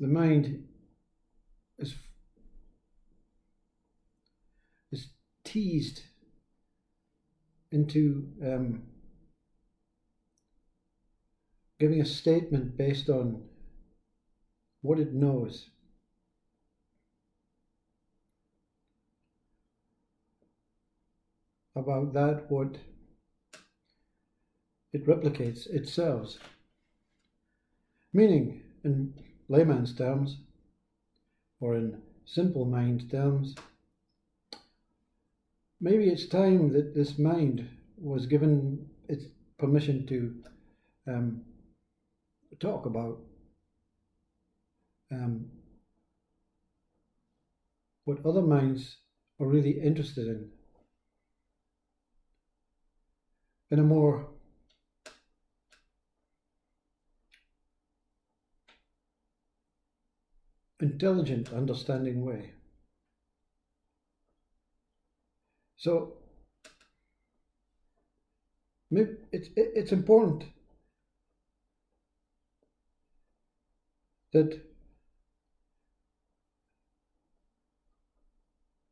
the mind is teased into giving a statement based on what it knows. About that what it replicates, it serves. Meaning, in layman's terms, or in simple mind terms, maybe it's time that this mind was given its permission to talk about what other minds are really interested in a more intelligent, understanding way. So it's important that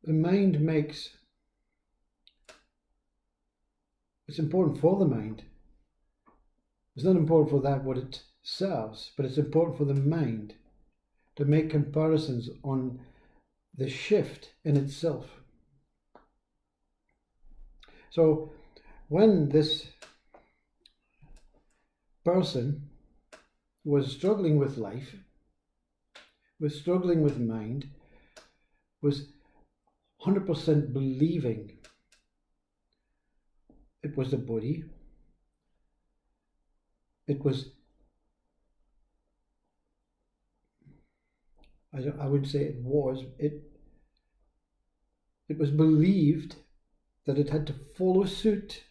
the mind makes, it's important for the mind. It's not important for that what it serves, but it's important for the mind to make comparisons on the shift in itself. So when this person was struggling with life, was struggling with mind, was 100% believing it was the body, it was, I would say it was believed that it had to follow suit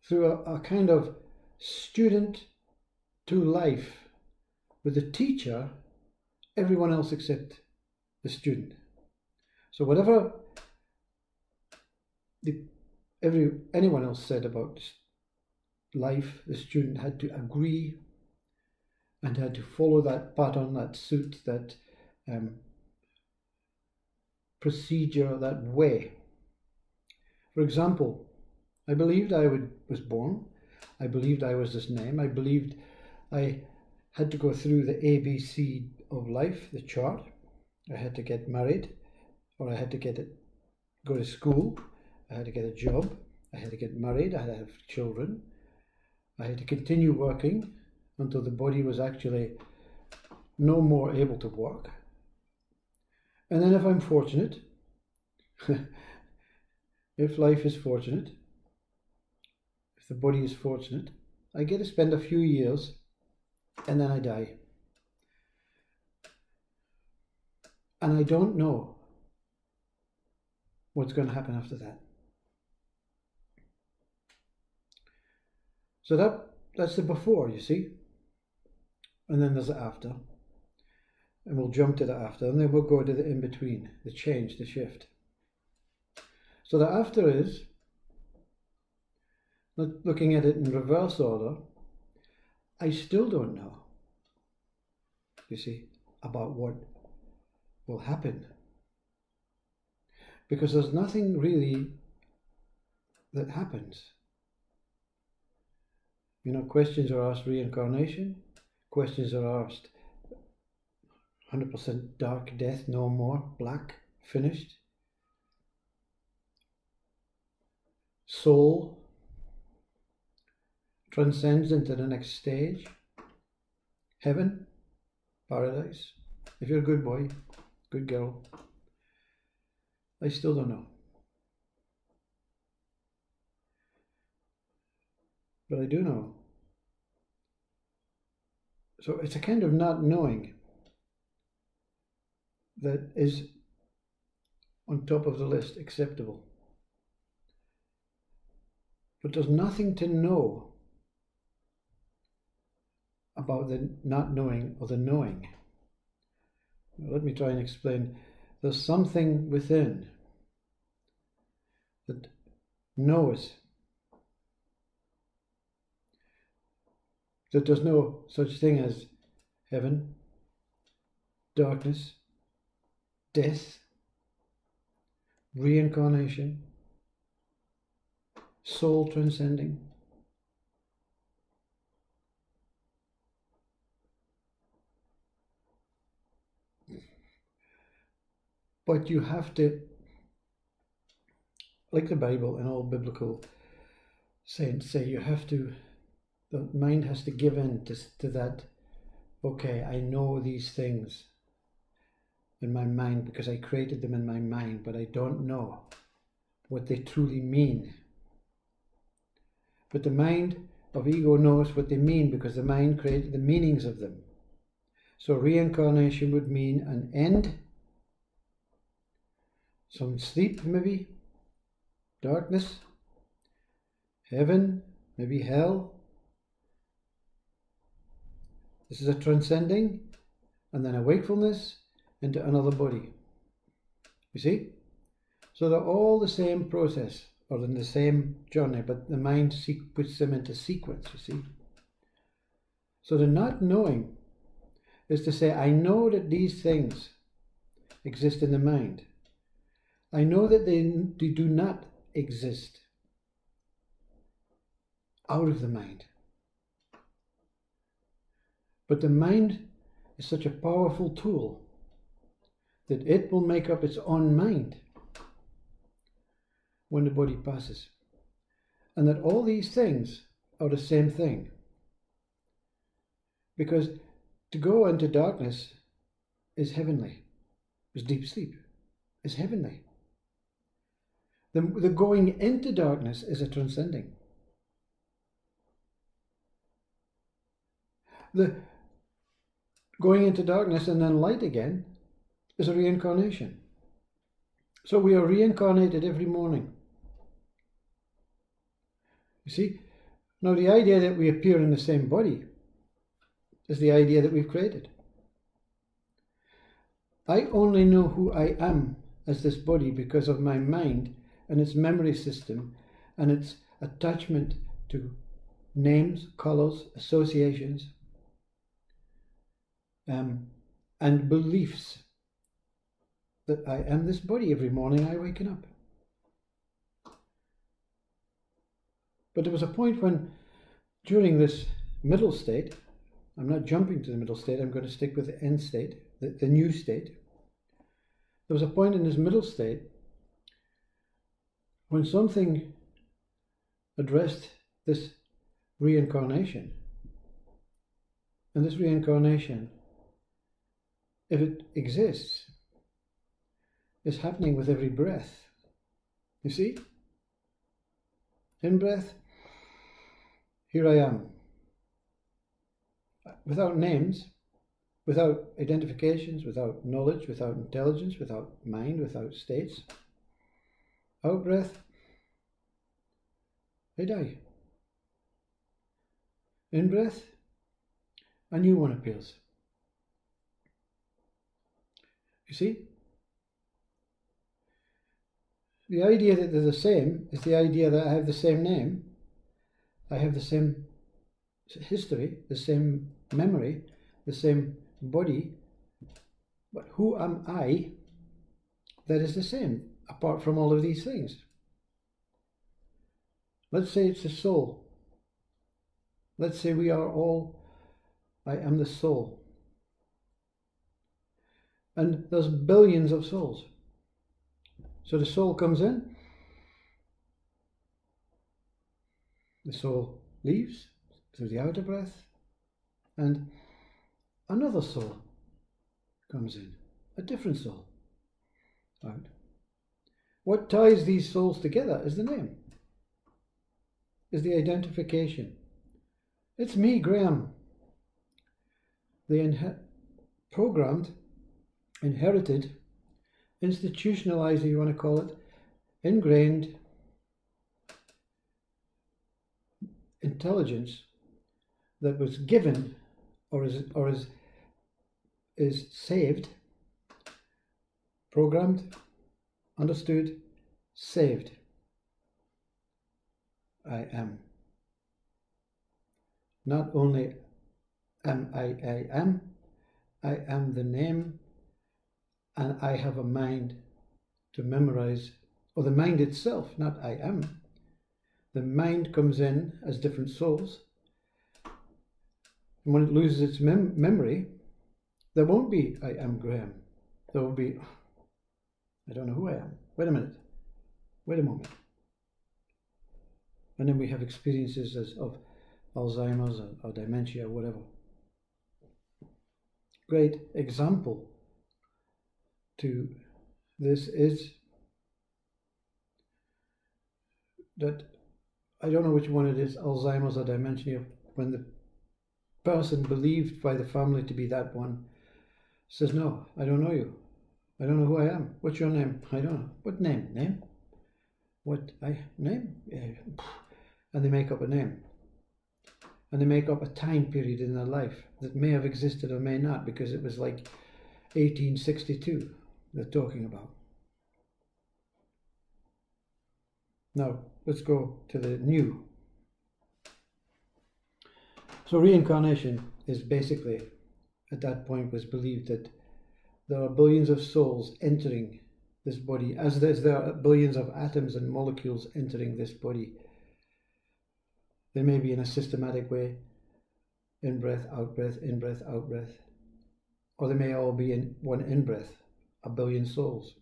through a kind of student to life with the teacher, everyone else except the student. So whatever anyone else said about life, the student had to agree and had to follow that pattern, that suit, that procedure, that way. For example, I believed I was born, I believed I was this name, I believed I had to go through the ABC of life, the chart. I had to get married, or I had to go to school, I had to get a job, I had to get married, I had to have children, I had to continue working until the body was actually no more able to work. And then if I'm fortunate, if life is fortunate, if the body is fortunate, I get to spend a few years and then I die. And I don't know what's going to happen after that. So that's the before, you see. And then there's the after. And we'll jump to the after, and then we'll go to the in-between, the change, the shift. So the after is, looking at it in reverse order, I still don't know, you see, about what will happen. Because there's nothing really that happens. You know, questions are asked reincarnation, questions are asked 100% dark death, no more, black, finished. Soul transcends into the next stage. Heaven, paradise. If you're a good boy, good girl. I still don't know. But I do know. So it's a kind of not knowing that is on top of the list, acceptable. But there's nothing to know about the not knowing or the knowing. Now, let me try and explain. There's something within that knows. that there's no such thing as heaven, darkness, death, reincarnation, soul transcending. But you have to, like the Bible and all biblical saints say, the mind has to give in to that, okay, I know these things in my mind because I created them in my mind, but I don't know what they truly mean. But the mind of ego knows what they mean because the mind created the meanings of them. So reincarnation would mean an end, some sleep maybe, darkness, heaven, maybe hell. This is a transcending, and then a wakefulness into another body. You see? So they're all the same process, or in the same journey, but the mind puts them into sequence, you see? So the not knowing is to say, I know that these things exist in the mind. I know that they do not exist out of the mind. But the mind is such a powerful tool that it will make up its own mind when the body passes. And that all these things are the same thing. Because to go into darkness is heavenly, is deep sleep, is heavenly. The going into darkness is a transcending. The going into darkness and then light again is a reincarnation. So we are reincarnated every morning. You see? Now the idea that we appear in the same body is the idea that we've created. I only know who I am as this body because of my mind and its memory system and its attachment to names, colours, associations, and beliefs that I am this body every morning I waken up. But there was a point when, during this middle state, I'm not jumping to the middle state, I'm going to stick with the end state, the new state. There was a point in this middle state when something addressed this reincarnation. And this reincarnation, if it exists, is happening with every breath. You see? In breath, here I am. Without names, without identifications, without knowledge, without intelligence, without mind, without states. Out breath, I die. In breath, a new one appears. You see? The idea that they're the same is the idea that I have the same name, I have the same history, the same memory, the same body, but who am I that is the same, apart from all of these things? Let's say it's the soul. Let's say we are all, I am the soul. And there's billions of souls. So the soul comes in, the soul leaves through the outer breath, and another soul comes in, a different soul out. What ties these souls together is the name, is the identification. It's me, Graham. The programmed, inherited, institutionalized, if you want to call it, ingrained intelligence that was given or is saved, programmed, understood, saved. I am. Not only am I am the name, and I have a mind to memorize, or the mind itself, not I am. The mind comes in as different souls, and when it loses its memory, there won't be I am Graham. There will be, I don't know who I am. Wait a minute. Wait a moment. And then we have experiences of Alzheimer's or dementia or whatever. Great example to this is that, I don't know which one it is, Alzheimer's or dementia, when the person believed by the family to be that one says, no, I don't know you. I don't know who I am. What's your name? I don't know. What name? Name? What? Name? And they make up a name. And they make up a time period in their life that may have existed or may not, because it was like 1862 they're talking about. Now, let's go to the new. So reincarnation is basically, at that point, was believed that there are billions of souls entering this body, as there are billions of atoms and molecules entering this body. They may be in a systematic way, in breath, out breath, in breath, out breath. Or they may all be in one in breath, a billion souls,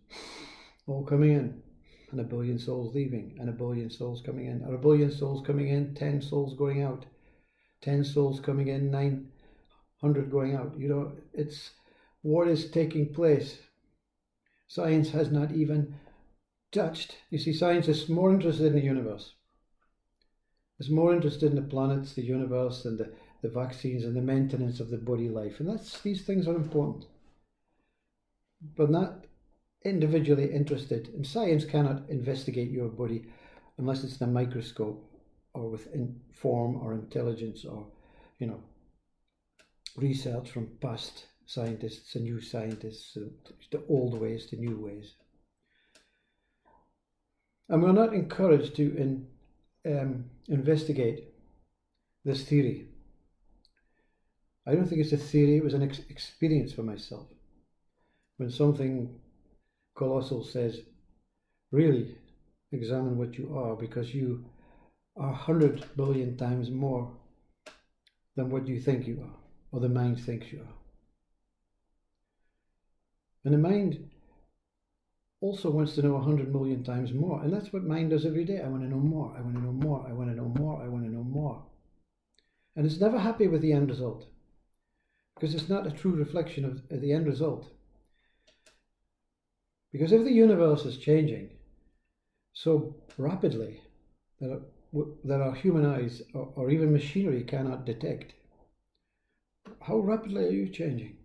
all coming in, and a billion souls leaving, and a billion souls coming in, or a billion souls coming in, 10 souls going out, 10 souls coming in, 900 going out. You know, it's what is taking place. Science has not even touched. You see, science is more interested in the universe. It's more interested in the planets, the universe, and the vaccines and the maintenance of the body life. And these things are important, but not individually interested. And science cannot investigate your body unless it's in a microscope or with form or intelligence or, you know, research from past scientists and new scientists, the old ways to new ways. And we're not encouraged to investigate this theory. I don't think it's a theory, it was an experience for myself. When something colossal says, really examine what you are, because you are 100 billion times more than what you think you are, or the mind thinks you are. And the mind also wants to know 100 million times more, and that's what mind does every day. I want to know more, I want to know more, I want to know more, I want to know more. And it's never happy with the end result, because it's not a true reflection of the end result. Because if the universe is changing so rapidly that our human eyes or even machinery cannot detect, how rapidly are you changing?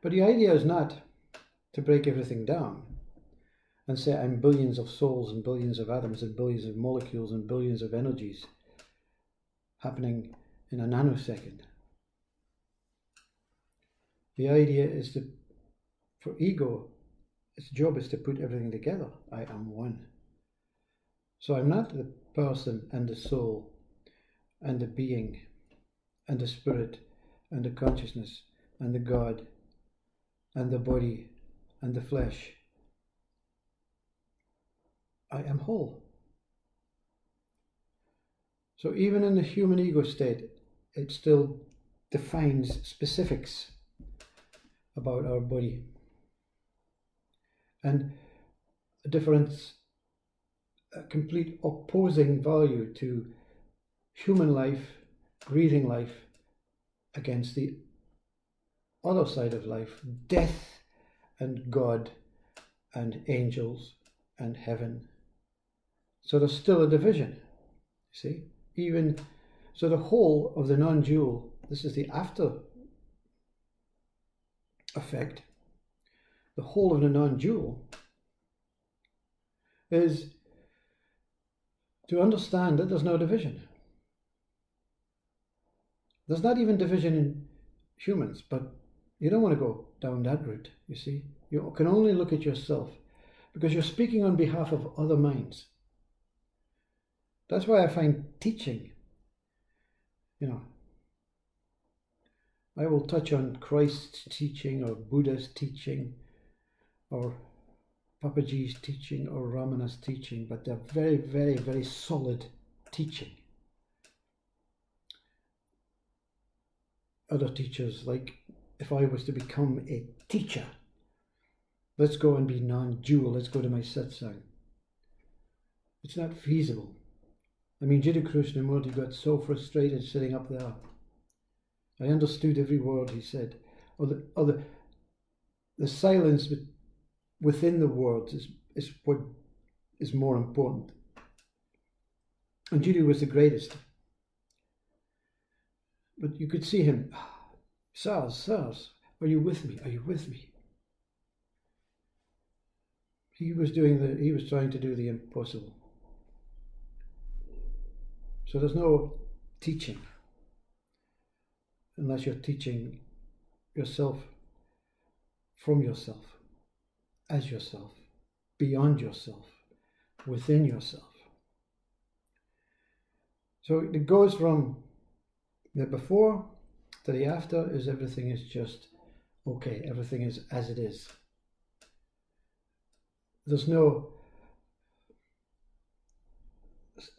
But the idea is not to break everything down and say I'm billions of souls and billions of atoms and billions of molecules and billions of energies happening in a nanosecond. The idea is for ego, its job is to put everything together. I am one. So I'm not the person and the soul and the being and the spirit and the consciousness and the God and the body and the flesh. I am whole. So even in the human ego state, it still defines specifics about our body and a difference, a complete opposing value to human life, breathing life, against the other side of life, death and God and angels and heaven. So there's still a division, see? Even so, the whole of the non-dual, this is the after effect, the whole of the non-dual is to understand that there's no division. There's not even division in humans, but you don't want to go down that route, you see. You can only look at yourself, because you're speaking on behalf of other minds. That's why I find teaching, you know, I will touch on Christ's teaching or Buddha's teaching or Papaji's teaching or Ramana's teaching, but they're very, very, very solid teaching. Other teachers, like if I was to become a teacher, let's go and be non-dual, let's go to my satsang. It's not feasible. I mean, Jiddu Krishnamurti got so frustrated sitting up there. I understood every word he said. Or the silence within the words is what is more important. And Jiddu was the greatest. But you could see him, Sirs, are you with me? Are you with me? He was trying to do the impossible. So there's no teaching unless you're teaching yourself from yourself, as yourself, beyond yourself, within yourself. So it goes from the before to the after is everything is just okay, everything is as it is. There's no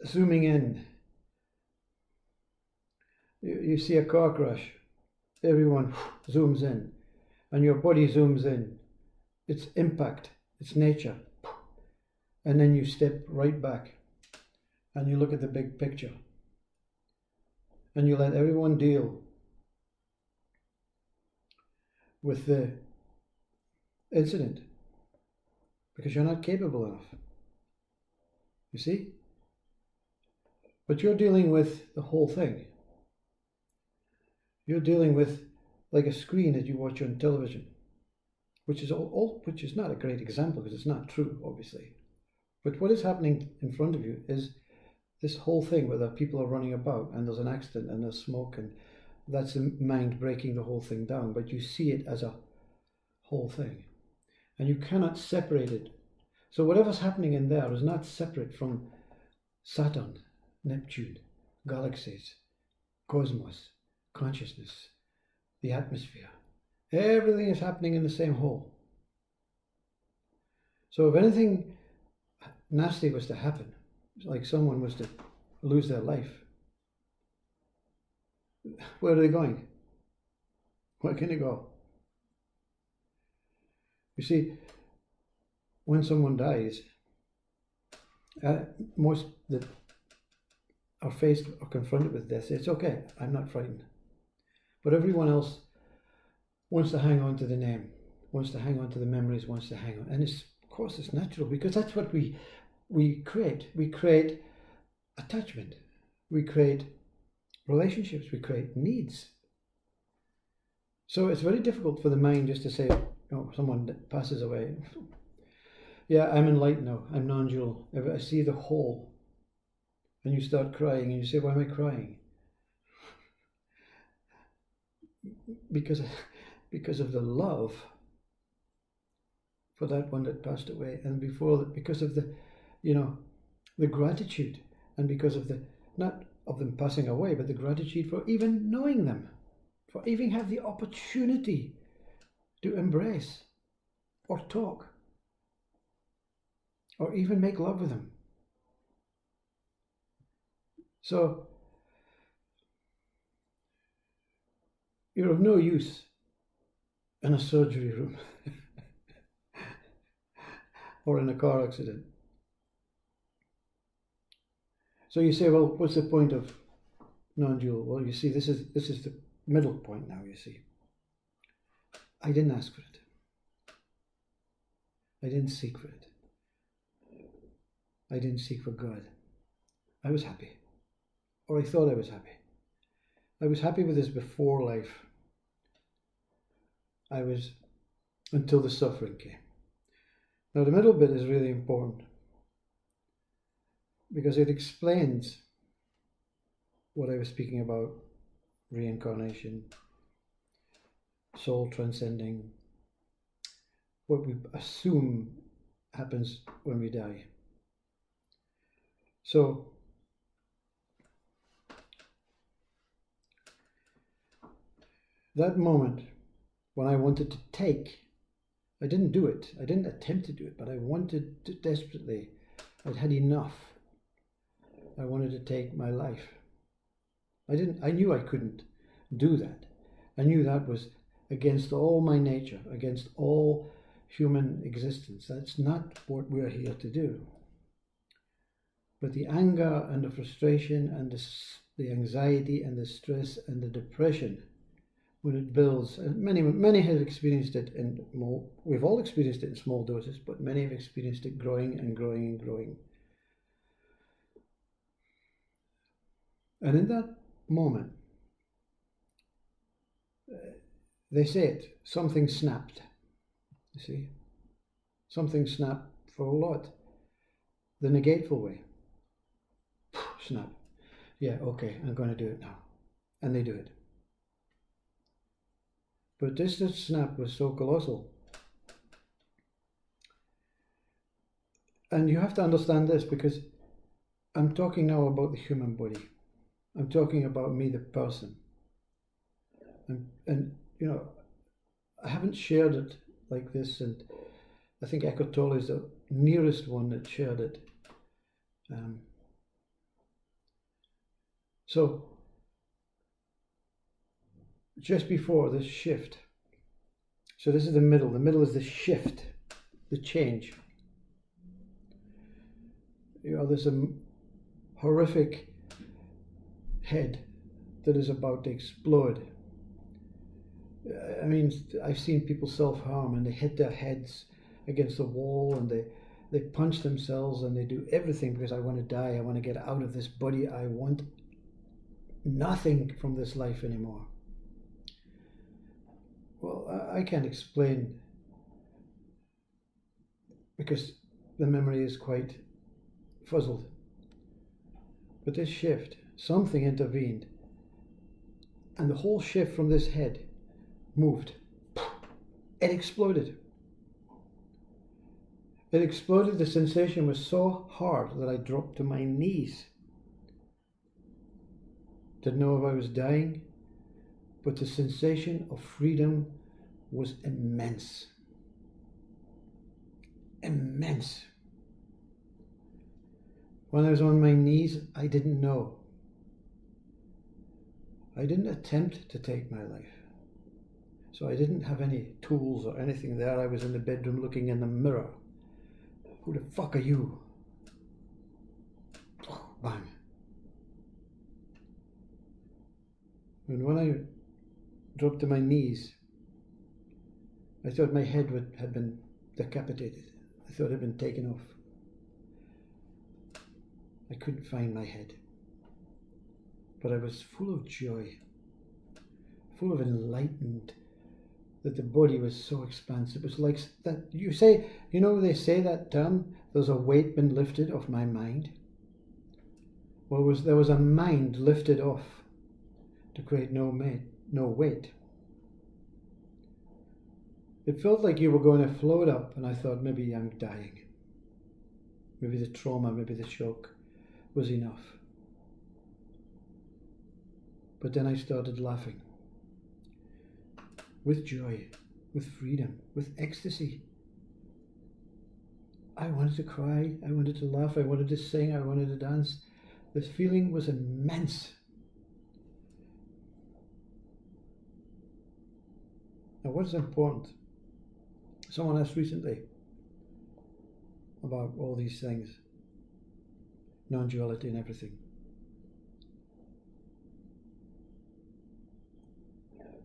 zooming in. You see a car crash, everyone zooms in, and your body zooms in. It's impact, it's nature. And then you step right back and you look at the big picture. And you let everyone deal with the incident because you're not capable enough. You see? But you're dealing with the whole thing. You're dealing with like a screen that you watch on television, which is which is not a great example because it's not true, obviously. But what is happening in front of you is this whole thing where the people are running about and there's an accident and there's smoke, and that's the mind breaking the whole thing down. But you see it as a whole thing, and you cannot separate it. So whatever's happening in there is not separate from Saturn, Neptune, galaxies, cosmos, consciousness, the atmosphere. Everything is happening in the same whole. So if anything nasty was to happen, like someone was to lose their life, where are they going? Where can they go? You see, when someone dies, most that are faced or confronted with death say, it's okay, I'm not frightened. But everyone else wants to hang on to the name, wants to hang on to the memories, wants to hang on. And of course it's natural, because that's what we create. We create attachment. We create relationships. We create needs. So it's very difficult for the mind just to say, oh, someone passes away. Yeah, I'm enlightened now. I'm non-dual. I see the whole. And you start crying and you say, why am I crying? Because of the love for that one that passed away, and because of the, the gratitude, and because of the, not of them passing away, but the gratitude for even knowing them, for even have the opportunity to embrace or talk or even make love with them. So you're of no use in a surgery room or in a car accident. So you say, well, what's the point of non-dual? Well, you see, this is the middle point now, you see. I didn't ask for it. I didn't seek for it. I didn't seek for God. I was happy. Or I thought I was happy. I was happy with this before life. I was, until the suffering came. Now the middle bit is really important, because it explains what I was speaking about: reincarnation, soul transcending, what we assume happens when we die. So that moment when I wanted to take, I didn't do it. I didn't attempt to do it, but I wanted to desperately. I'd had enough. I wanted to take my life. I knew I couldn't do that. I knew that was against all my nature, against all human existence. That's not what we're here to do. But the anger and the frustration and the anxiety and the stress and the depression, when it builds, and many have experienced it in more, we've all experienced it in small doses, but many have experienced it growing and growing and growing. And in that moment, they say it, something snapped. You see? Something snapped for a lot. The negateful way. Snap. Yeah, okay, I'm going to do it now. And they do it. But this snap was so colossal. And you have to understand this, because I'm talking now about the human body. I'm talking about me, the person. And you know, I haven't shared it like this, and I think Eckhart Tolle is the nearest one that shared it. So, just before this shift, so this is the middle is the shift, the change. You know, there's a horrific head that is about to explode. I mean, I've seen people self-harm and they hit their heads against the wall and they punch themselves and they do everything because I want to die, I want to get out of this body, I want nothing from this life anymore. Well, I can't explain because the memory is quite fuzzled. But this shift, something intervened, and the whole shift from this head moved. It exploded. It exploded. The sensation was so hard that I dropped to my knees. Didn't know if I was dying, but the sensation of freedom was immense. Immense. When I was on my knees, I didn't know. I didn't attempt to take my life. So I didn't have any tools or anything there. I was in the bedroom looking in the mirror. Who the fuck are you? Oh, bang. And when I dropped to my knees, I thought my head had been decapitated. I thought it had been taken off. I couldn't find my head. But I was full of joy, full of enlightenment, that the body was so expansive. It was like that, you say, you know, they say that term, there's a weight been lifted off my mind. Well, there was a mind lifted off to create no weight. It felt like you were going to float up, and I thought, maybe I'm dying. Maybe the trauma, maybe the shock was enough. But then I started laughing. With joy, with freedom, with ecstasy. I wanted to cry, I wanted to laugh, I wanted to sing, I wanted to dance. This feeling was immense. Now, what is important? Someone asked recently about all these things, non-duality and everything.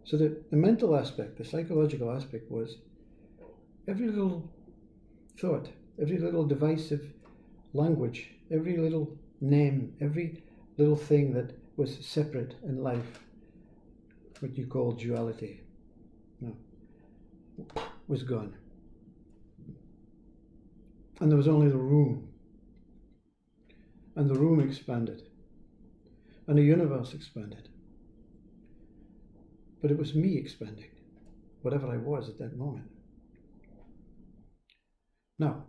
So the mental aspect, the psychological aspect was every little thought, every little divisive language, every little name, every little thing that was separate in life, what you call duality, was gone. And there was only the room. And the room expanded. And the universe expanded. But it was me expanding, whatever I was at that moment. Now,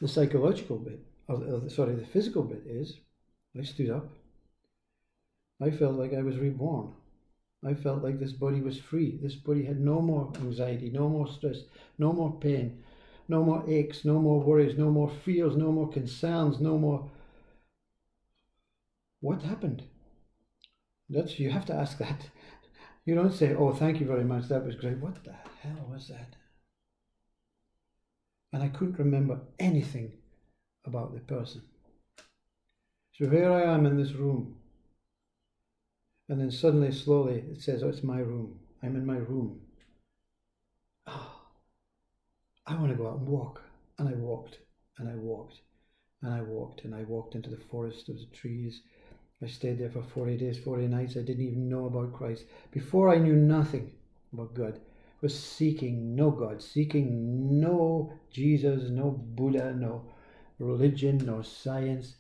the psychological bit, the physical bit is, I stood up. I felt like I was reborn. I felt like this body was free. This body had no more anxiety, no more stress, no more pain, no more aches, no more worries, no more fears, no more concerns, no more... What happened? You have to ask that. You don't say, oh, thank you very much, that was great. What the hell was that? And I couldn't remember anything about the person. So here I am in this room. And then suddenly, slowly, it says, oh, it's my room. I'm in my room. Oh, I want to go out and walk. And I walked, and I walked, and I walked, and I walked into the forest of the trees. I stayed there for 40 days, 40 nights. I didn't even know about Christ. Before I knew nothing about God, I was seeking no God, seeking no Jesus, no Buddha, no religion, no science.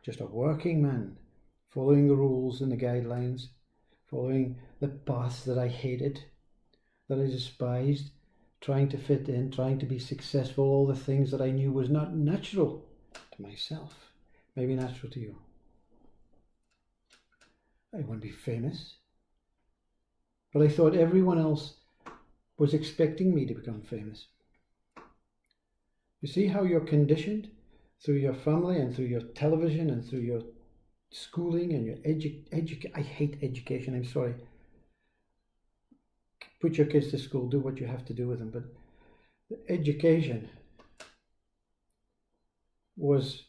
Just a working man, following the rules and the guidelines, following the paths that I hated, that I despised, trying to fit in, trying to be successful, all the things that I knew was not natural to myself, maybe natural to you. I want to be famous. But I thought everyone else was expecting me to become famous. You see how you're conditioned through your family and through your television and through your schooling and your I hate education, I'm sorry. Put your kids to school, do what you have to do with them. But the education was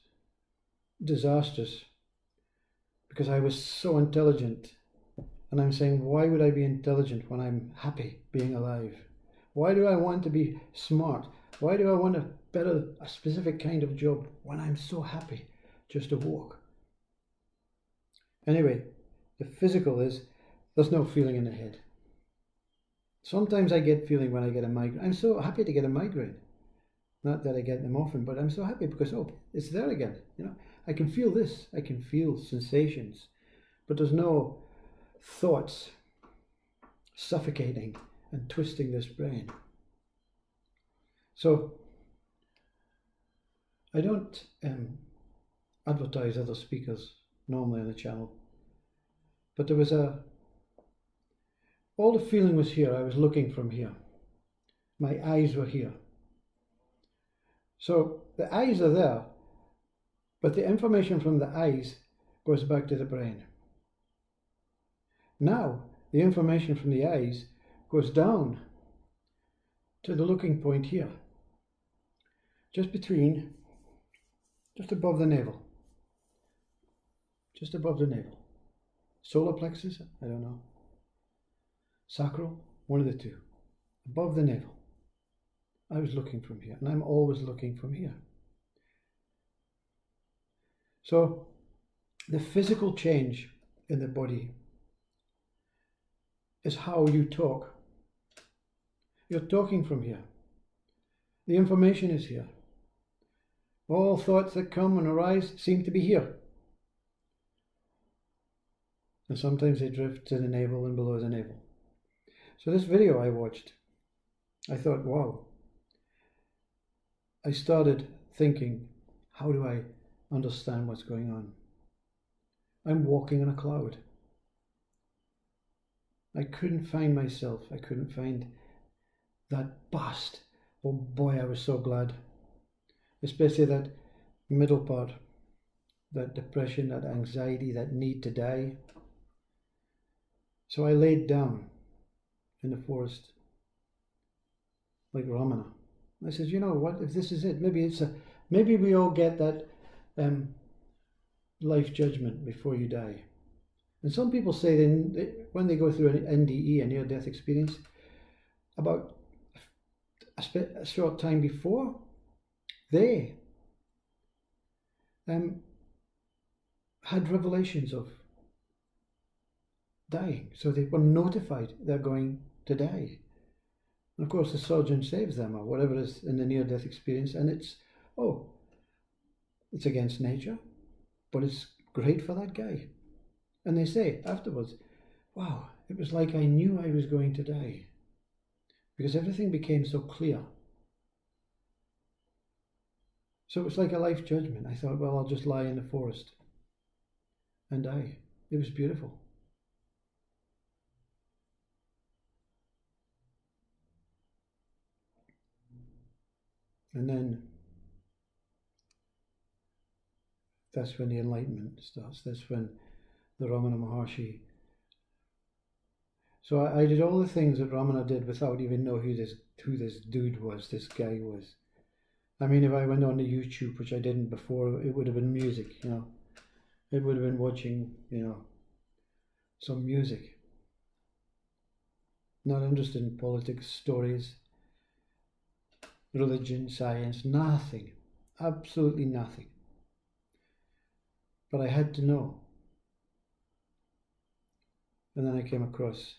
disastrous. Because I was so intelligent. And I'm saying, why would I be intelligent when I'm happy being alive? Why do I want to be smart? Why do I want a specific kind of job when I'm so happy just to walk? Anyway, the physical is, there's no feeling in the head. Sometimes I get feeling when I get a migraine. I'm so happy to get a migraine. Not that I get them often, but I'm so happy because, oh, it's there again. You know, I can feel this. I can feel sensations. But there's no thoughts suffocating and twisting this brain. So, I don't advertise other speakers normally on the channel. But there was all the feeling was here. I was looking from here. My eyes were here. So the eyes are there, but the information from the eyes goes back to the brain. Now, the information from the eyes goes down to the looking point here, just above the navel. Just above the navel. Solar plexus, I don't know. Sacral, one of the two. Above the navel. I was looking from here, and I'm always looking from here. So, the physical change in the body is how you talk. You're talking from here. The information is here. All thoughts that come and arise seem to be here. And sometimes they drift to the navel and below the navel. So this video I watched, I thought, wow. I started thinking, how do I understand what's going on? I'm walking on a cloud. I couldn't find myself. I couldn't find that past. Oh boy, I was so glad. Especially that middle part, that depression, that anxiety, that need to die. So I laid down in the forest, like Ramana. I said, you know what, if this is it, maybe we all get that life judgment before you die. And some people say when they go through an NDE, a near-death experience, about a short time before, they had revelations of dying. So they were notified they're going to die. And of course the surgeon saves them, or whatever is in the near-death experience, and it's against nature, but it's great for that guy. And they say afterwards, wow, it was like I knew I was going to die, because everything became so clear. So it was like a life judgment. I thought, well, I'll just lie in the forest and die. It was beautiful. And then that's when the enlightenment starts. That's when the Ramana Maharshi. So I did all the things that Ramana did without even knowing who this dude was, this guy was. I mean, if I went on to YouTube, which I didn't before, it would have been music, you know. It would have been watching, you know, some music. Not interested in politics, stories, religion, science, nothing. Absolutely nothing. But I had to know. And then I came across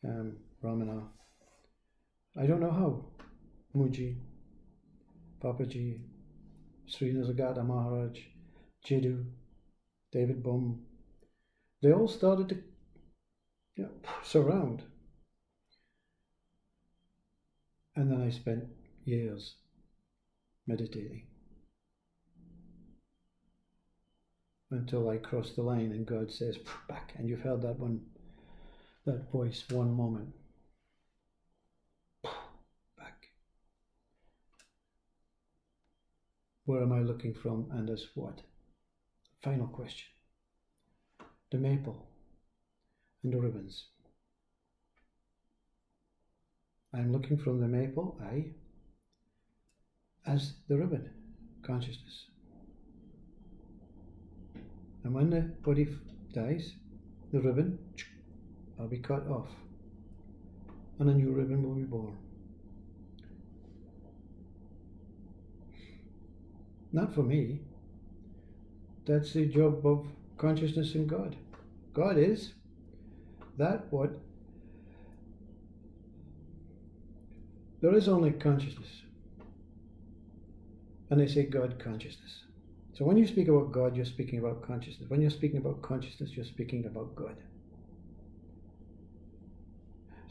Ramana. I don't know how. Muji, Papaji, Sri Nisargadatta Maharaj, Jiddu, David Bohm, they all started to, you know, surround. And then I spent years meditating until I crossed the line and God says, back. And you've heard that one, that voice, one moment. Back. Where am I looking from and as what? Final question. The maple and the ribbons. I'm looking from the maple, I, as the ribbon, consciousness. And when the body dies, the ribbon will be cut off and a new ribbon will be born. Not for me. That's the job of consciousness and God. God is that what? There is only consciousness. And they say God consciousness. So when you speak about God, you're speaking about consciousness. When you're speaking about consciousness, you're speaking about God.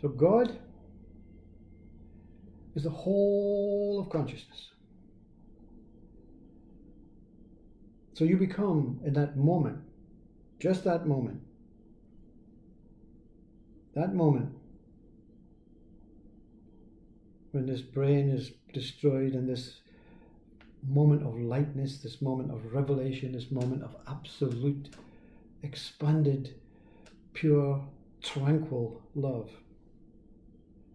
So God is the whole of consciousness. So you become, in that moment, just that moment, when this brain is destroyed and this moment of lightness, this moment of revelation, this moment of absolute, expanded, pure, tranquil love,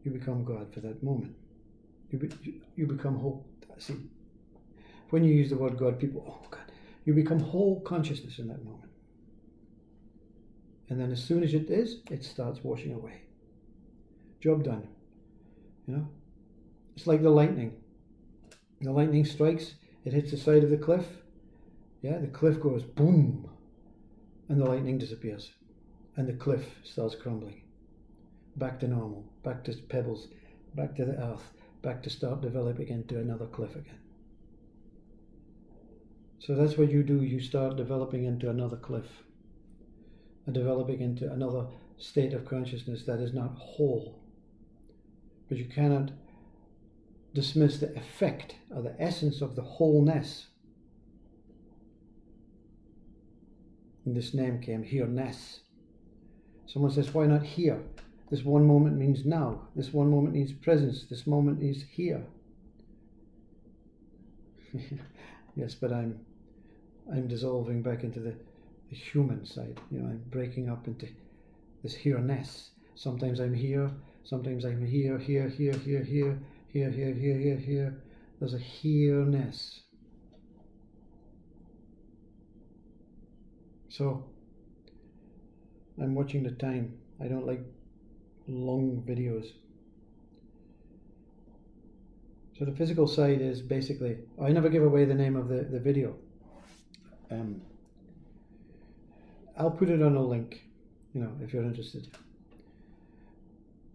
you become God for that moment. You become whole. See, when you use the word God, people, oh God, you become whole consciousness in that moment. And then as soon as it is, it starts washing away. Job done. You know? It's like the lightning. The lightning strikes, it hits the side of the cliff. Yeah, the cliff goes boom, and the lightning disappears. And the cliff starts crumbling. Back to normal, back to pebbles, back to the earth, back to start developing into another cliff again. So that's what you do, you start developing into another cliff. And developing into another state of consciousness that is not whole. But you cannot dismiss the effect or the essence of the wholeness. And this name came here, ness. Someone says, why not here? This one moment means now. This one moment means presence. This moment is here. Yes, but I'm dissolving back into the human side. You know, I'm breaking up into this here-ness. Sometimes I'm here. Sometimes I'm here, here, here, here, here. Here, here, here, here, here. There's a here-ness. So, I'm watching the time. I don't like long videos. So the physical side is basically, I never give away the name of the video. I'll put it on a link, you know, if you're interested.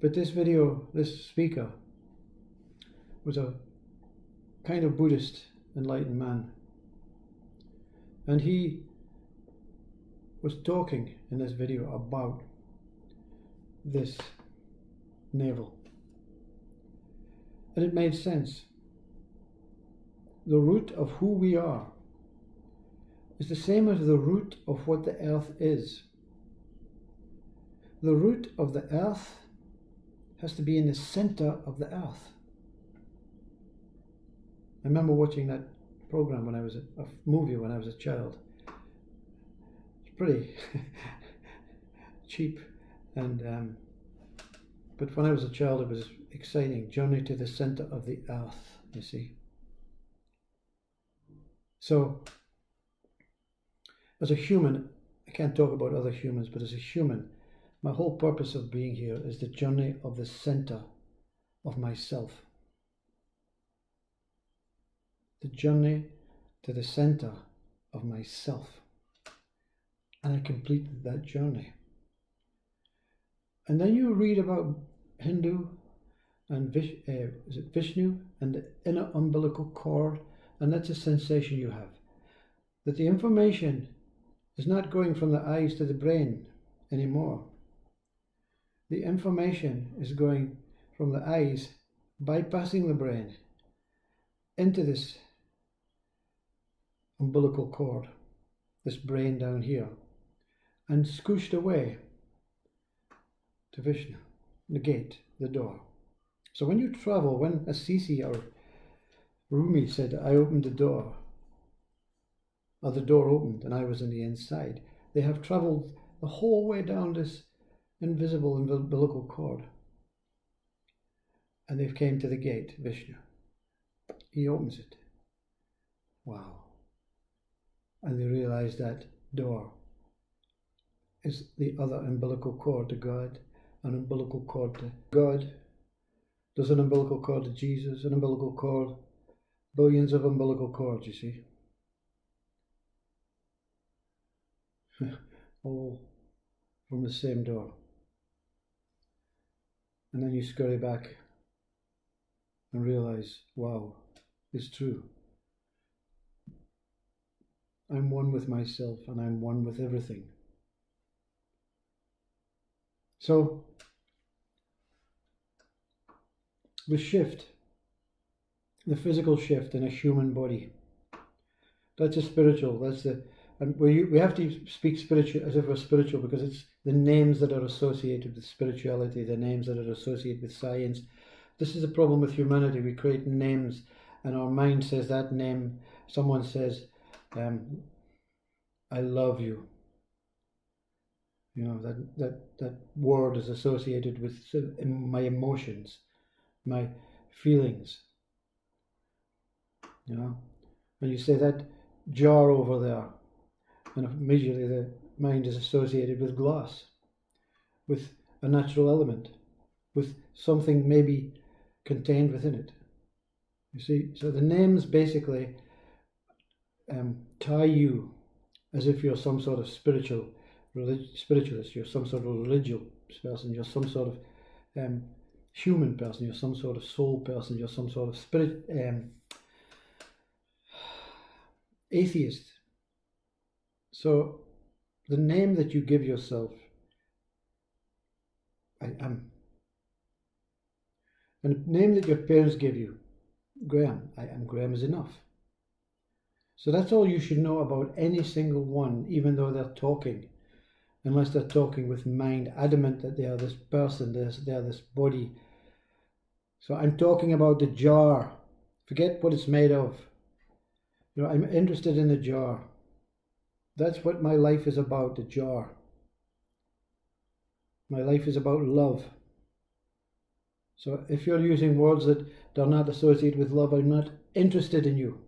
But this video, this speaker, was a kind of Buddhist enlightened man. And he was talking in this video about this navel. And it made sense. The root of who we are is the same as the root of what the earth is. The root of the earth has to be in the center of the earth. I remember watching that program when I was a movie when I was a child. It's pretty cheap, and but when I was a child, it was exciting. Journey to the center of the earth. You see. So, as a human, I can't talk about other humans, but as a human, my whole purpose of being here is the journey of the center of myself. The journey to the center of myself. And I completed that journey. And then you read about Hindu and is it Vishnu and the inner umbilical cord, and that's a sensation you have. That the information is not going from the eyes to the brain anymore. The information is going from the eyes, bypassing the brain, into this umbilical cord, this brain down here, and scooshed away to Vishnu, the gate, the door. So when you travel, when Assisi or Rumi said, I opened the door, or the door opened and I was on the inside, they have travelled the whole way down this invisible umbilical cord. And they've came to the gate, Vishnu. He opens it. Wow. And they realize that door is the other umbilical cord to God, an umbilical cord to God. There's an umbilical cord to Jesus, an umbilical cord, billions of umbilical cords, you see. All from the same door. And then you scurry back and realize, wow, it's true. I'm one with myself and I'm one with everything. So, the shift, the physical shift in a human body, that's a spiritual, that's the, and we have to speak spiritual as if we're spiritual because it's the names that are associated with spirituality, the names that are associated with science. This is the problem with humanity. We create names and our mind says that name. Someone says, I love you. You know, that word is associated with my emotions, my feelings. You know, when you say that jar over there, and immediately the mind is associated with glass, with a natural element, with something maybe contained within it. You see, so the names basically tie you as if you're some sort of spiritualist, you're some sort of religious person, you're some sort of human person, you're some sort of soul person, you're some sort of atheist. So the name that you give yourself, I am, and the name that your parents give you, Graham, I am Graham, is enough. So that's all you should know about any single one, even though they're talking, unless they're talking with mind, adamant that they are this person, they are this body. So I'm talking about the jar. Forget what it's made of. You know, I'm interested in the jar. That's what my life is about, the jar. My life is about love. So if you're using words that are not associated with love, I'm not interested in you.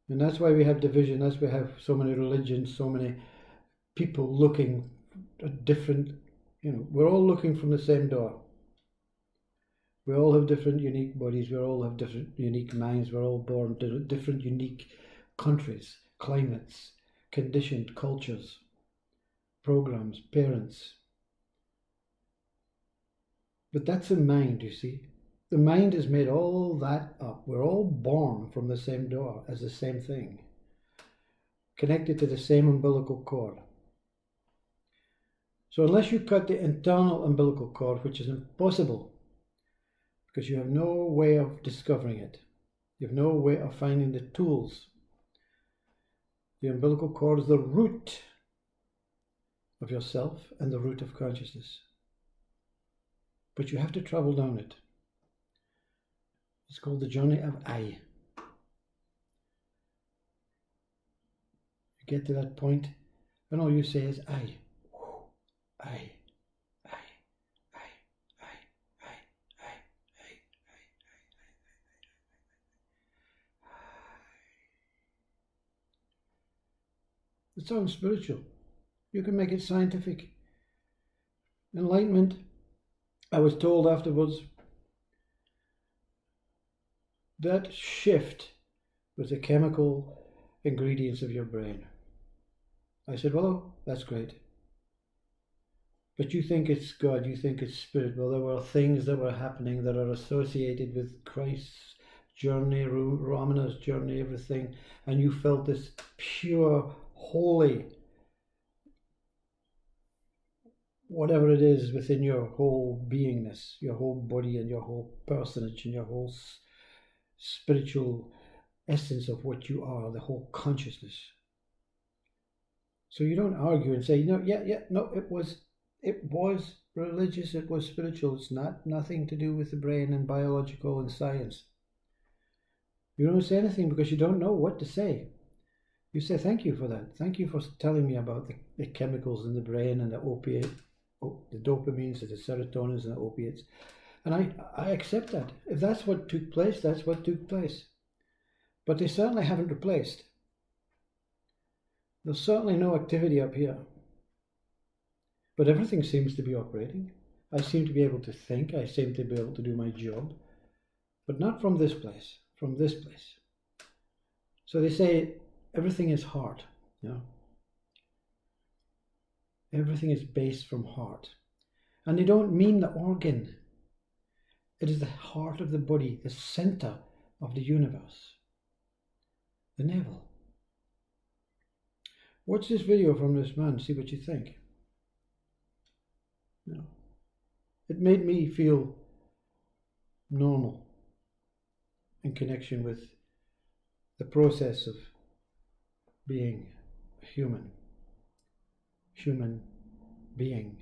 And that's why we have division. That's why we have so many religions, so many people looking at different, you know, we're all looking from the same door. We all have different unique bodies. We all have different unique minds. We're all born to different unique countries, climates, conditioned cultures, programs, parents. But that's the mind, you see. The mind has made all that up. We're all born from the same door as the same thing, connected to the same umbilical cord. So unless you cut the internal umbilical cord, which is impossible, because you have no way of discovering it, you have no way of finding the tools. The umbilical cord is the root of yourself and the root of consciousness. But you have to travel down it. It's called the journey of I. You get to that point, and all you say is I. I. It sounds spiritual. You can make it scientific. Enlightenment, I was told afterwards, that shift with the chemical ingredients of your brain. I said, well, that's great. But you think it's God, you think it's spirit. Well, there were things that were happening that are associated with Christ's journey, Ramina's journey, everything, and you felt this pure, holy, whatever it is within your whole beingness, your whole body and your whole personage and your whole spiritual essence of what you are, the whole consciousness. So you don't argue and say, no, it was religious, it was spiritual, it's nothing to do with the brain and biological and science. You don't say anything because you don't know what to say. You say, thank you for that. Thank you for telling me about the chemicals in the brain and the opiate, the dopamines and the serotonins and the opiates. And I accept that. If that's what took place, that's what took place. But they certainly haven't replaced. There's certainly no activity up here. But everything seems to be operating. I seem to be able to think. I seem to be able to do my job. But not from this place. From this place. So they say everything is heart. You know? Everything is based from heart. And they don't mean the organ. It is the heart of the body, the center of the universe. The navel. Watch this video from this man, see what you think. You know, it made me feel normal in connection with the process of being human. Human being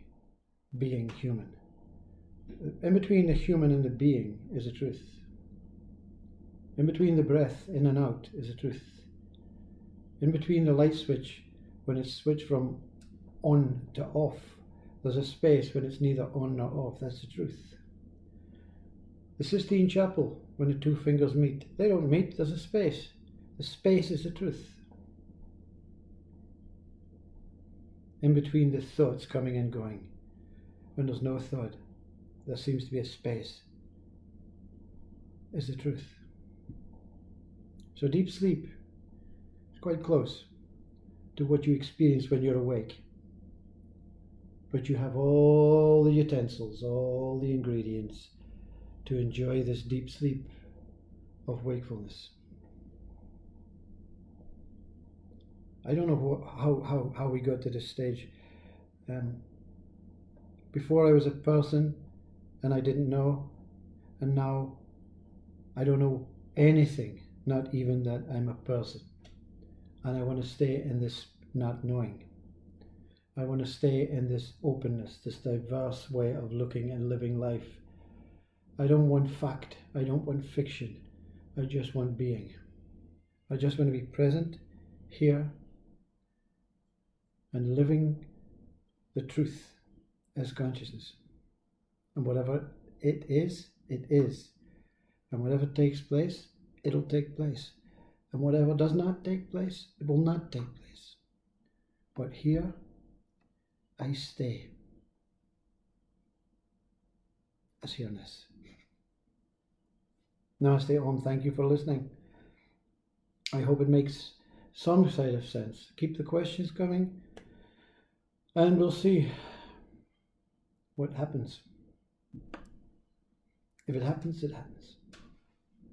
human. In between the human and the being is a truth. In between the breath in and out is a truth. In between the light switch, when it's switched from on to off, there's a space when it's neither on nor off. That's the truth. The Sistine Chapel, when the two fingers meet, they don't meet, there's a space. The space is the truth. In between the thoughts coming and going, when there's no thought, there seems to be a space, is the truth. So deep sleep is quite close to what you experience when you're awake. But you have all the utensils, all the ingredients to enjoy this deep sleep of wakefulness. I don't know how we got to this stage. Before I was a person and I didn't know, and now I don't know anything, not even that I'm a person. And I want to stay in this not knowing. I want to stay in this openness, this diverse way of looking and living life. I don't want fact. I don't want fiction. I just want being. I just want to be present here and living the truth as consciousness. And whatever it is, it is. And whatever takes place, it'll take place. And whatever does not take place, it will not take place. But here, I stay as here-ness. Namaste Om, thank you for listening. I hope it makes some side of sense. Keep the questions coming, and we'll see what happens. If it happens, it happens.